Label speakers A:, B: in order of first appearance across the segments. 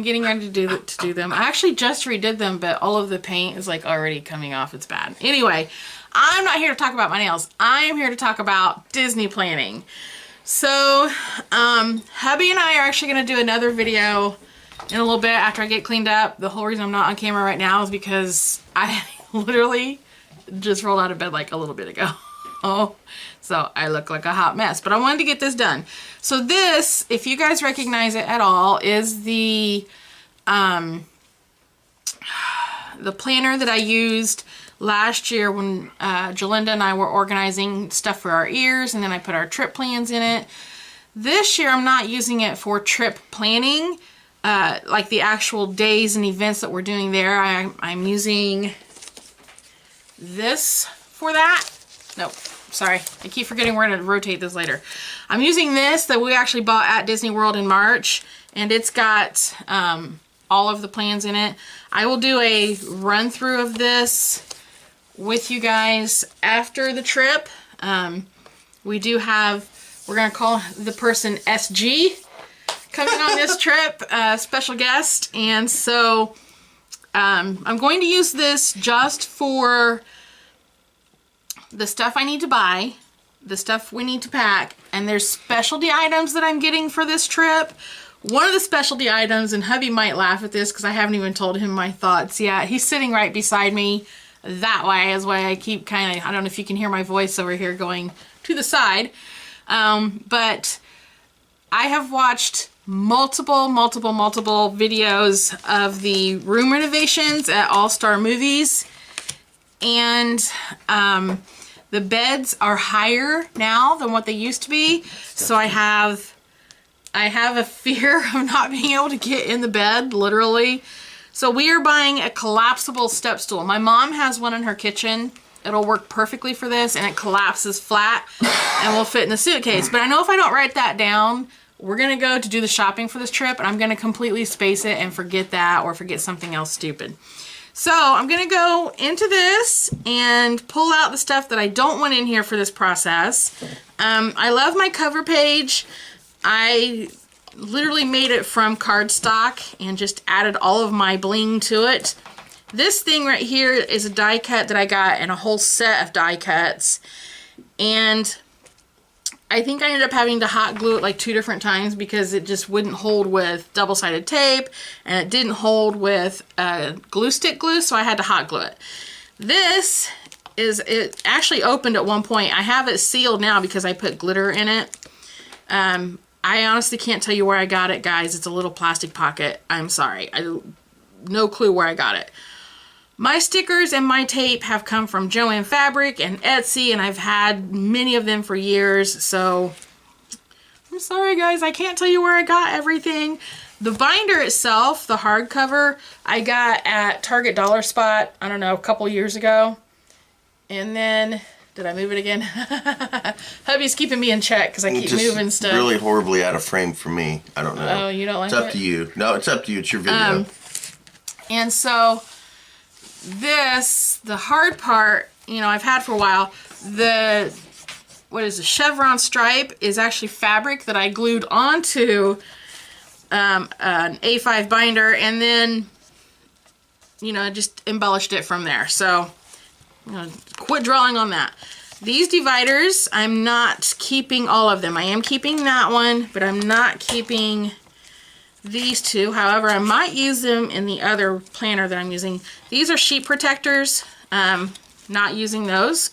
A: getting ready to do them. I actually just redid them, but all of the paint is like already coming off. It's bad. Anyway, I'm not here to talk about my nails. I am here to talk about Disney planning. So, hubby and I are actually going to do another video in a little bit after I get cleaned up. The whole reason I'm not on camera right now is because I literally just rolled out of bed like a little bit ago. So I look like a hot mess, but I wanted to get this done. So this, if you guys recognize it at all, is the planner that I used last year when Jalinda and I were organizing stuff for our ears, and then I put our trip plans in it. This year I'm not using it for trip planning, like the actual days and events that we're doing there. I'm using this for that. Nope, sorry, I keep forgetting we're going to rotate this later. I'm using this that we actually bought at Disney World in March, and it's got all of the plans in it. I will do a run through of this with you guys after the trip. We do have, we're going to call the person SG coming on this trip, special guest, and so I'm going to use this just for the stuff I need to buy, the stuff we need to pack, and there's specialty items that I'm getting for this trip. One of the specialty items, and hubby might laugh at this because I haven't even told him my thoughts yet. He's sitting right beside me. That way is why I keep kind of, I don't know if you can hear my voice over here going to the side. But I have watched multiple videos of the room renovations at All Star Movies, and the beds are higher now than what they used to be. So I have a fear of not being able to get in the bed, literally. So we are buying a collapsible step stool. My mom has one in her kitchen. It'll work perfectly for this, and it collapses flat and will fit in the suitcase. But I know if I don't write that down, we're gonna go to do the shopping for this trip, and I'm gonna completely space it and forget that, or forget something else stupid. So I'm gonna go into this and pull out the stuff that I don't want in here for this process. I love my cover page. I literally made it from cardstock and just added all of my bling to it. This thing right here is a die cut that I got in a whole set of die cuts, and I think I ended up having to hot glue it like 2 different times because it just wouldn't hold with double-sided tape, and it didn't hold with glue stick glue, so I had to hot glue it. This is, it actually opened at one point. I have it sealed now because I put glitter in it. I honestly can't tell you where I got it, guys. It's a little plastic pocket. I'm sorry. No clue where I got it. My stickers and my tape have come from Joann Fabric and Etsy, and I've had many of them for years, so I'm sorry, guys. I can't tell you where I got everything. The binder itself, the hardcover, I got at Target Dollar Spot, I don't know, a couple years ago. And then, did I move it again? Hubby's keeping me in check because I keep moving stuff.
B: Really horribly out of frame for me. I don't know.
A: Oh, you don't like it?
B: It's up to you. No, it's up to you. It's your video.
A: And so this, the hard part, you know, I've had for a while. The, what is the chevron stripe is actually fabric that I glued onto an A5 binder, and then, you know, just embellished it from there. So, you know, quit drawing on that. These dividers, I'm not keeping all of them. I am keeping that one, but I'm not keeping these two. However, I might use them in the other planner that I'm using. These are sheet protectors. Not using those.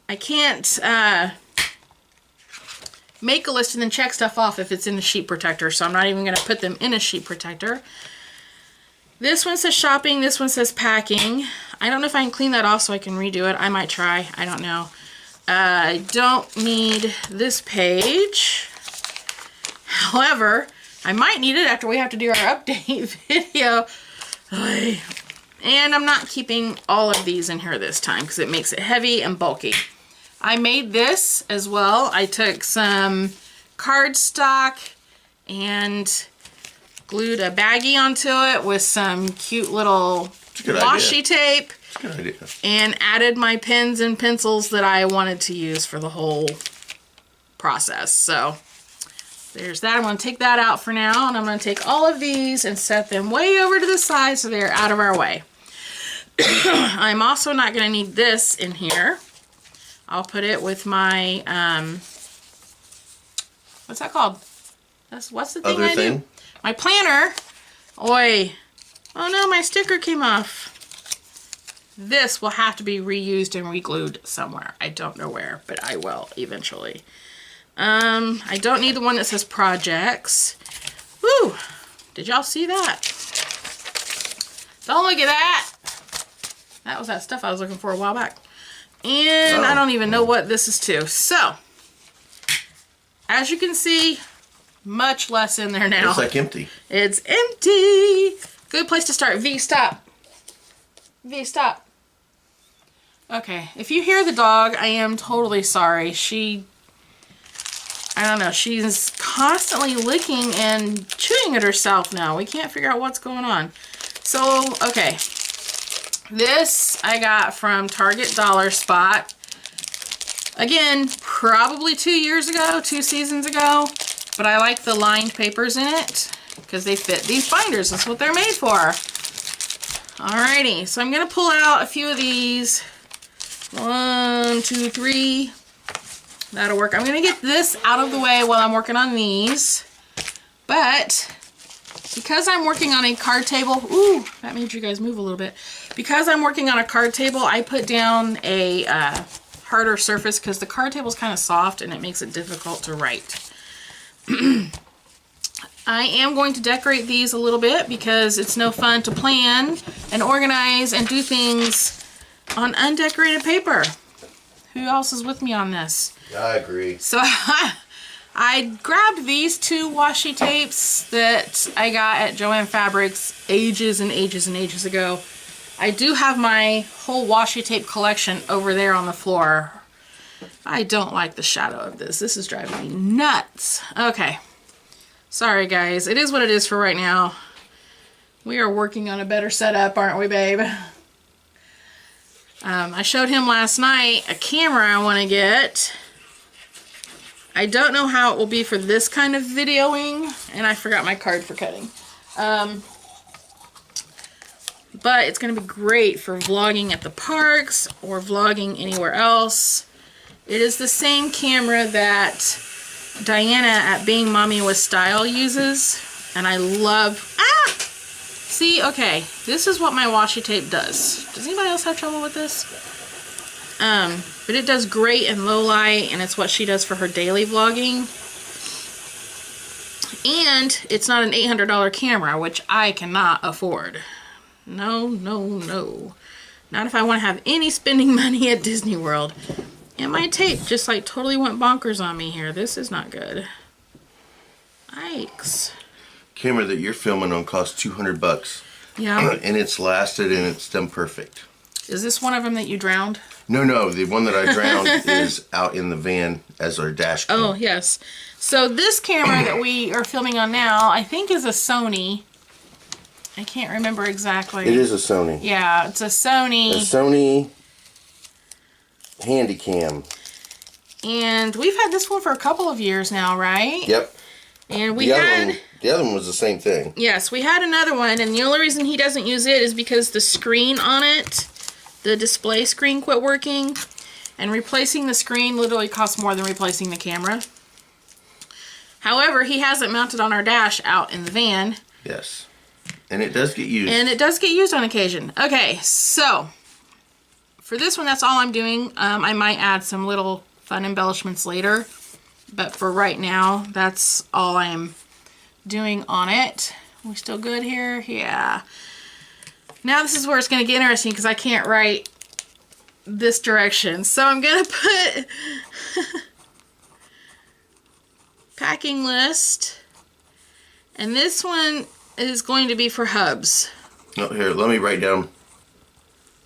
A: I can't make a list and then check stuff off if it's in the sheet protector, so I'm not even going to put them in a sheet protector. This one says shopping, this one says packing. I don't know if I can clean that off so I can redo it. I might try, I don't know. I don't need this page. However, I might need it after we have to do our update video. And I'm not keeping all of these in here this time because it makes it heavy and bulky. I made this as well. I took some cardstock and glued a baggie onto it with some cute little washi tape.
B: Good idea.
A: And added my pens and pencils that I wanted to use for the whole process. So there's that. I'm going to take that out for now, and I'm going to take all of these and set them way over to the side so they're out of our way. I'm also not going to need this in here. I'll put it with my, what's that called? What's the thing
B: Other
A: I
B: thing?
A: do? My planner. Oi. Oh no, my sticker came off. This will have to be reused and re-glued somewhere. I don't know where, but I will eventually. I don't need the one that says projects. Woo! Did y'all see that? Don't look at that! That was that stuff I was looking for a while back. And I don't even know what this is to. So, as you can see, much less in there now.
B: It's like empty.
A: It's empty. Good place to start. V, stop. V, stop. Okay, if you hear the dog, I am totally sorry. I don't know, she's constantly licking and chewing at herself now. We can't figure out what's going on. So, okay. This I got from Target Dollar Spot. Again, probably 2 years ago, 2 seasons ago. But I like the lined papers in it because they fit these binders. That's what they're made for. Alrighty, so I'm going to pull out a few of these. 1, 2, 3. That'll work. I'm going to get this out of the way while I'm working on these. But because I'm working on a card table, ooh, that made you guys move a little bit. Because I'm working on a card table, I put down a harder surface because the card table is kind of soft and it makes it difficult to write. I am going to decorate these a little bit because it's no fun to plan and organize and do things on undecorated paper. Who else is with me on this?
B: Yeah, I agree.
A: So I grabbed these 2 washi tapes that I got at Joann Fabrics ages and ages and ages ago. I do have my whole washi tape collection over there on the floor. I don't like the shadow of this. This is driving me nuts. Okay. Sorry, guys. It is what it is for right now. We are working on a better setup, aren't we, babe? I showed him last night a camera I want to get. I don't know how it will be for this kind of videoing, and I forgot my card for cutting. But it's going to be great for vlogging at the parks or vlogging anywhere else. It is the same camera that Diana at Being Mommy with Style uses, and I love... Ah! See, okay, this is what my washi tape does. Does anybody else have trouble with this? But it does great in low light, and it's what she does for her daily vlogging. And it's not an $800 camera, which I cannot afford. No, no, no. Not if I want to have any spending money at Disney World. And my tape just like totally went bonkers on me here. This is not good. Yikes.
B: Camera that you're filming on costs $200.
A: Yeah.
B: And it's lasted and it's done perfect.
A: Is this one of them that you drowned?
B: No, the one that I drowned is out in the van as our dash cam.
A: Oh, yes. So this camera that we are filming on now, I think is a Sony. I can't remember exactly.
B: It is a Sony.
A: Yeah, it's a Sony.
B: A Sony Handycam.
A: And we've had this one for a couple of years now, right?
B: Yep.
A: And
B: The other one was the same thing.
A: Yes, we had another one, and the only reason he doesn't use it is because the screen on it, the display screen, quit working, and replacing the screen literally costs more than replacing the camera. However, he has it mounted on our dash out in the van.
B: Yes. And it does get used.
A: And it does get used on occasion. Okay, so for this one, that's all I'm doing. I might add some little fun embellishments later, but for right now, that's all I am doing on it. We still good here? Yeah. Now this is where it's going to get interesting because I can't write this direction. So I'm going to put packing list. And this one is going to be for hubs.
B: Oh, here, let me write down.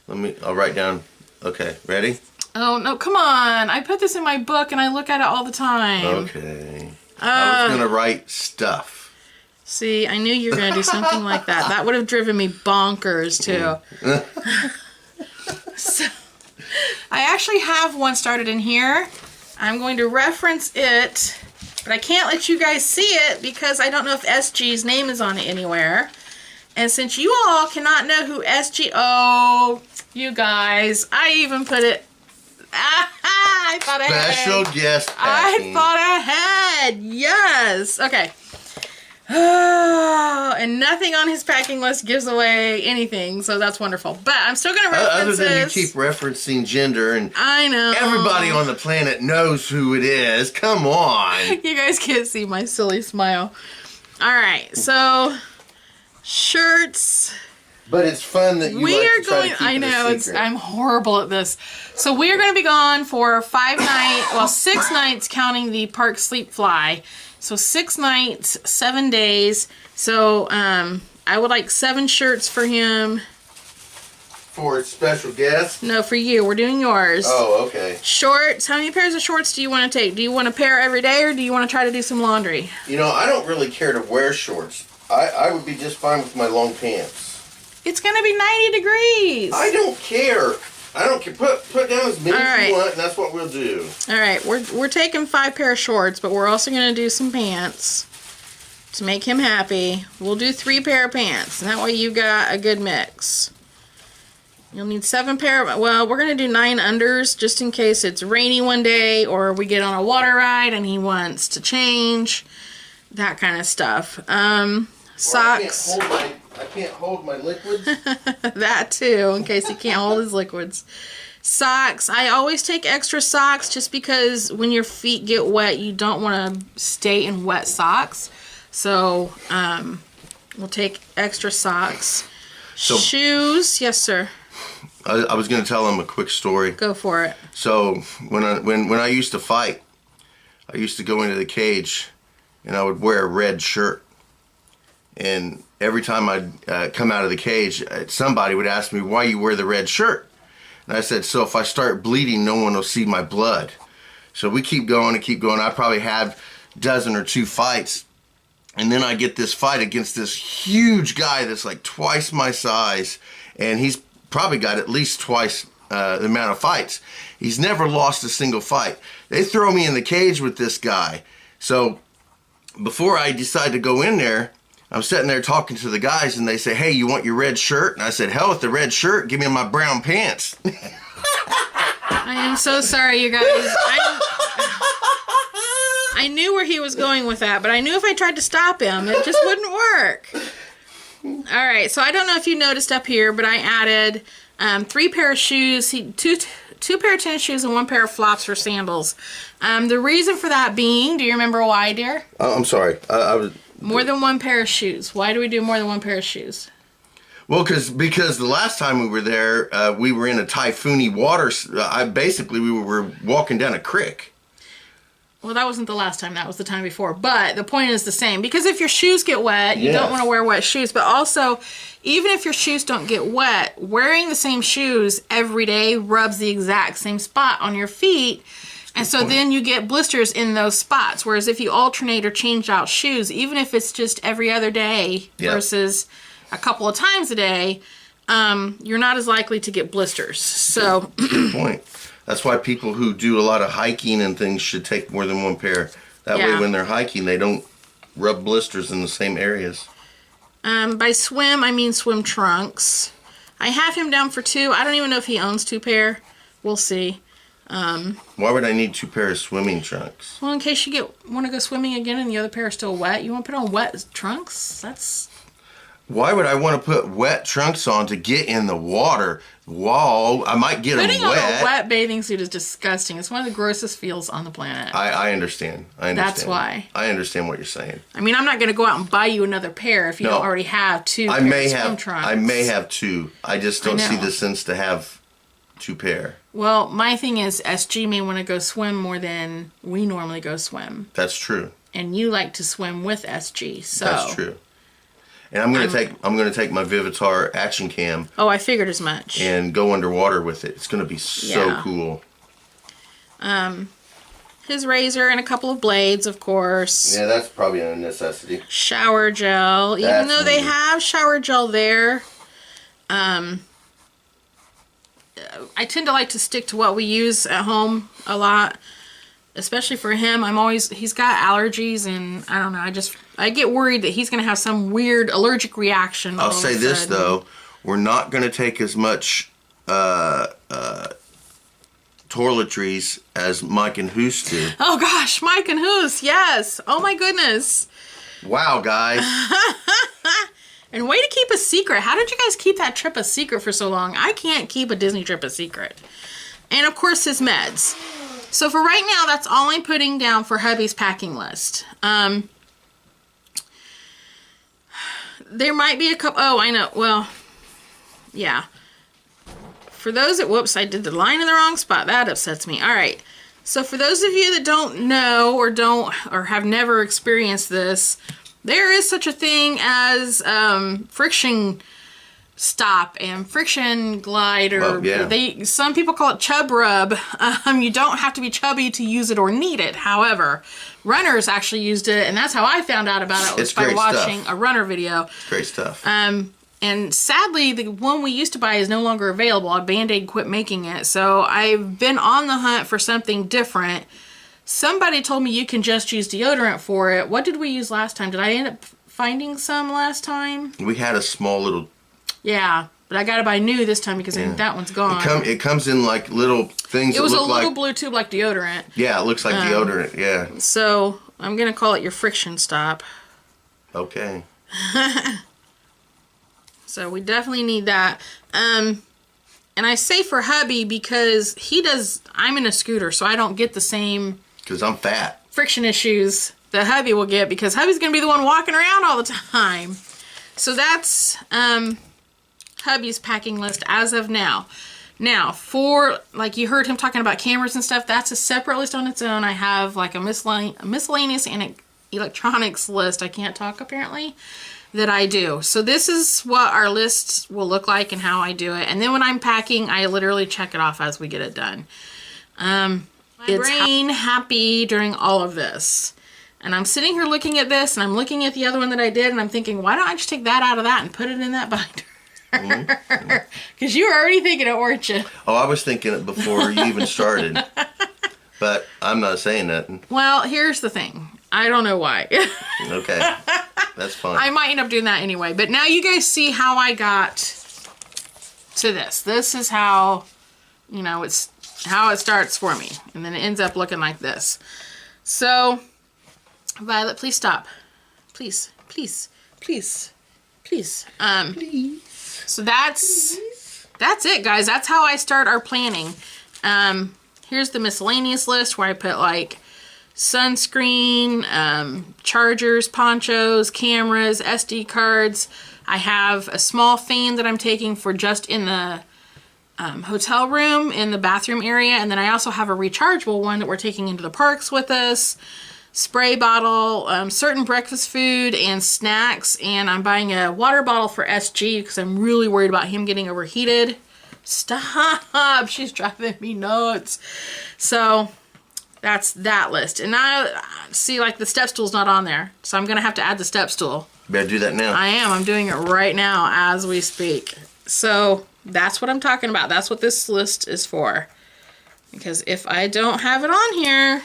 B: I'll write down. Okay, ready?
A: Oh, no, come on. I put this in my book and I look at it all the time.
B: Okay. I was going to write stuff.
A: See, I knew you were going to do something like that. That would have driven me bonkers, too. So, I actually have one started in here. I'm going to reference it But I can't let you guys see it because I don't know if SG's name is on it anywhere. And since you all cannot know who SG... Oh, you guys. I even put it... I thought ahead.
B: Special guest packing.
A: I thought ahead. Yes. Okay. Oh, and nothing on his packing list gives away anything, so that's wonderful. But I'm still going to reference
B: Other than you
A: this.
B: keep referencing gender, and
A: I know.
B: everybody on the planet knows who it is. Come on.
A: You guys can't see my silly smile. All right, so shirts.
B: But it's fun that you
A: We
B: like
A: are
B: to try
A: going.
B: to keep
A: I
B: it a
A: know
B: secret.
A: I'm horrible at this. So we are going to be gone for 6 nights counting the park sleep fly. So 6 nights, 7 days. So I would like 7 shirts for him.
B: For a special guest?
A: No, for you. We're doing yours.
B: Oh, okay.
A: Shorts. How many pairs of shorts do you want to take? Do you want a pair every day, or do you want to try to do some laundry?
B: You know, I don't really care to wear shorts. I would be just fine with my long pants.
A: It's going to be 90 degrees.
B: I don't care. I don't care. Put down as many as you want, and that's what we'll do.
A: All right, we're taking 5 pair of shorts, but we're also going to do some pants to make him happy. We'll do 3 pair of pants, and that way you've got a good mix. You'll need 7 pair of, well, we're going to do 9 unders just in case it's rainy one day or we get on a water ride and he wants to change, that kind of stuff. Socks.
B: I can't hold my liquids.
A: That too, in case he can't hold his liquids. Socks. I always take extra socks just because when your feet get wet, you don't want to stay in wet socks. So, we'll take extra socks.
B: So-
A: Shoes. Yes, sir.
B: I was going to tell him a quick story.
A: Go for it.
B: So when I used to fight, I used to go into the cage, and I would wear a red shirt. And every time I'd come out of the cage, somebody would ask me, why you wear the red shirt? And I said, so if I start bleeding, no one will see my blood. So we keep going and keep going. I probably had a dozen or 2 fights. And then I get this fight against this huge guy that's like twice my size. And he's probably got at least twice the amount of fights. He's never lost a single fight. They throw me in the cage with this guy. So before I decide to go in there, I'm sitting there talking to the guys, and they say, hey, you want your red shirt? And I said, hell with the red shirt. Give me my brown pants.
A: I am so sorry, you guys. I knew where he was going with that, but I knew if I tried to stop him, it just wouldn't work. All right, so I don't know if you noticed up here, but I added 3 pair of shoes, 2 pair of tennis shoes, and 1 pair of flops for sandals. The reason for that being, do you remember why, dear?
B: I'm sorry. I was...
A: More than 1 pair of shoes. Why do we do more than 1 pair of shoes?
B: Well, because the last time we were there, we were in a typhoony water. We were walking down a creek.
A: Well, that wasn't the last time. That was the time before. But the point is the same. Because if your shoes get wet, you don't want to wear wet shoes. But also, even if your shoes don't get wet, wearing the same shoes every day rubs the exact same spot on your feet. And so then you get blisters in those spots. Whereas if you alternate or change out shoes, even if it's just every other day versus a couple of times a day, you're not as likely to get blisters. So
B: Good point. That's why people who do a lot of hiking and things should take more than 1 pair. That way when they're hiking, they don't rub blisters in the same areas.
A: By swim, I mean swim trunks. I have him down for 2. I don't even know if he owns 2 pair. We'll see.
B: Why would I need 2 pairs of swimming trunks?
A: Well, in case you want to go swimming again and the other pair is still wet, you want to put on wet trunks? That's...
B: Why would I want to put wet trunks on to get in the water? Whoa, I might get them wet.
A: Putting on a wet bathing suit is disgusting. It's one of the grossest feels on the planet.
B: I understand.
A: That's why.
B: I understand what you're saying.
A: I mean, I'm not going to go out and buy you another pair if you don't already have 2 pairs of swim trunks.
B: I may have 2. I just don't see the sense to have 2 pair.
A: Well, my thing is SG may want to go swim more than we normally go swim.
B: That's true.
A: And you like to swim with SG, so...
B: That's true. And I'm gonna take my Vivitar Action Cam.
A: Oh, I figured as much.
B: And go underwater with it. It's gonna be so cool.
A: His razor and a couple of blades, of course.
B: Yeah, that's probably a necessity.
A: Shower gel. Even though they have shower gel there, I tend to like to stick to what we use at home a lot. especially for him. He's got allergies, and I don't know, I get worried that he's going to have some weird allergic reaction.
B: I'll say this, though. We're not going to take as much toiletries as Mike and Hoos do.
A: Oh gosh, Mike and Hoos, yes. Oh my goodness.
B: Wow, guys.
A: And way to keep a secret. How did you guys keep that trip a secret for so long? I can't keep a Disney trip a secret. And of course his meds. So for right now, that's all I'm putting down for hubby's packing list. There might be a couple, oh, I know, well, yeah. For those that, whoops, I did the line in the wrong spot. That upsets me. All right. So for those of you that don't know or have never experienced this, there is such a thing as friction stop and friction glide, or some people call it chub rub. You don't have to be chubby to use it or need it. However, runners actually used it, and that's how I found out about it, was by watching a runner video.
B: It's great stuff.
A: And sadly, the one we used to buy is no longer available. Band-Aid quit making it. So I've been on the hunt for something different. Somebody told me you can just use deodorant for it. What did we use last time? Did I end up finding some last time?
B: We had a small little...
A: Yeah, but I got to buy new this time because I think that one's gone.
B: It comes in like little things that look like...
A: It was a little blue tube like deodorant.
B: Yeah, it looks like deodorant, yeah.
A: So I'm going to call it your friction stop.
B: Okay.
A: So we definitely need that. And I say for hubby because I'm in a scooter, so I don't get the same...
B: Because I'm fat.
A: Friction issues that hubby will get, because hubby's going to be the one walking around all the time. So that's hubby's packing list as of now. Now, for, like you heard him talking about cameras and stuff, that's a separate list on its own. I have like a miscellaneous and electronics list. I can't talk apparently. That I do. So this is what our list will look like and how I do it. And then when I'm packing, I literally check it off as we get it done. My brain happy during all of this. And I'm sitting here looking at this, and I'm looking at the other one that I did, and I'm thinking, why don't I just take that out of that and put it in that binder? Because you were already thinking it, weren't you?
B: Oh, I was thinking it before you even started. But I'm not saying nothing.
A: Well, here's the thing. I don't know why.
B: Okay. That's fine.
A: I might end up doing that anyway. But now you guys see how I got to this. This is how, it's how it starts for me. And then it ends up looking like this. So, Violet, please stop. Please, please, please, please. Please. So that's it, guys. That's how I start our planning. Here's the miscellaneous list where I put like sunscreen, chargers, ponchos, cameras, SD cards. I have a small fan that I'm taking for just in the hotel room, in the bathroom area. And then I also have a rechargeable one that we're taking into the parks with us. Spray bottle, certain breakfast food and snacks. And I'm buying a water bottle for SG because I'm really worried about him getting overheated. Stop! She's driving me nuts. So that's that list. And now, see, like the step stool's not on there. So I'm going to have to add the step stool.
B: Better do that now.
A: I am. I'm doing it right now as we speak. So that's what I'm talking about. That's what this list is for. Because if I don't have it on here,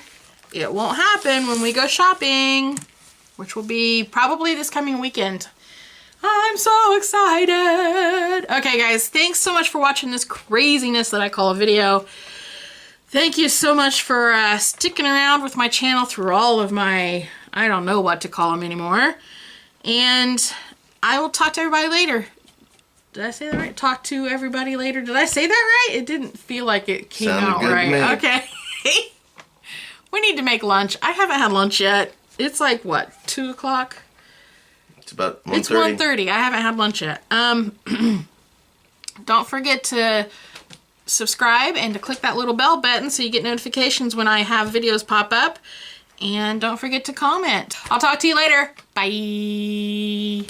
A: it won't happen when we go shopping, which will be probably this coming weekend. I'm so excited. Okay, guys, thanks so much for watching this craziness that I call a video. Thank you so much for sticking around with my channel through all of my, I don't know what to call them anymore. And I will talk to everybody later. Did I say that right? Talk to everybody later. Did I say that right? It didn't feel like it came out right. Okay. We need to make lunch. I haven't had lunch yet. It's like, what, 2 o'clock?
B: It's about 1:30.
A: It's 1:30. I haven't had lunch yet. Don't forget to subscribe and to click that little bell button so you get notifications when I have videos pop up. And don't forget to comment. I'll talk to you later. Bye.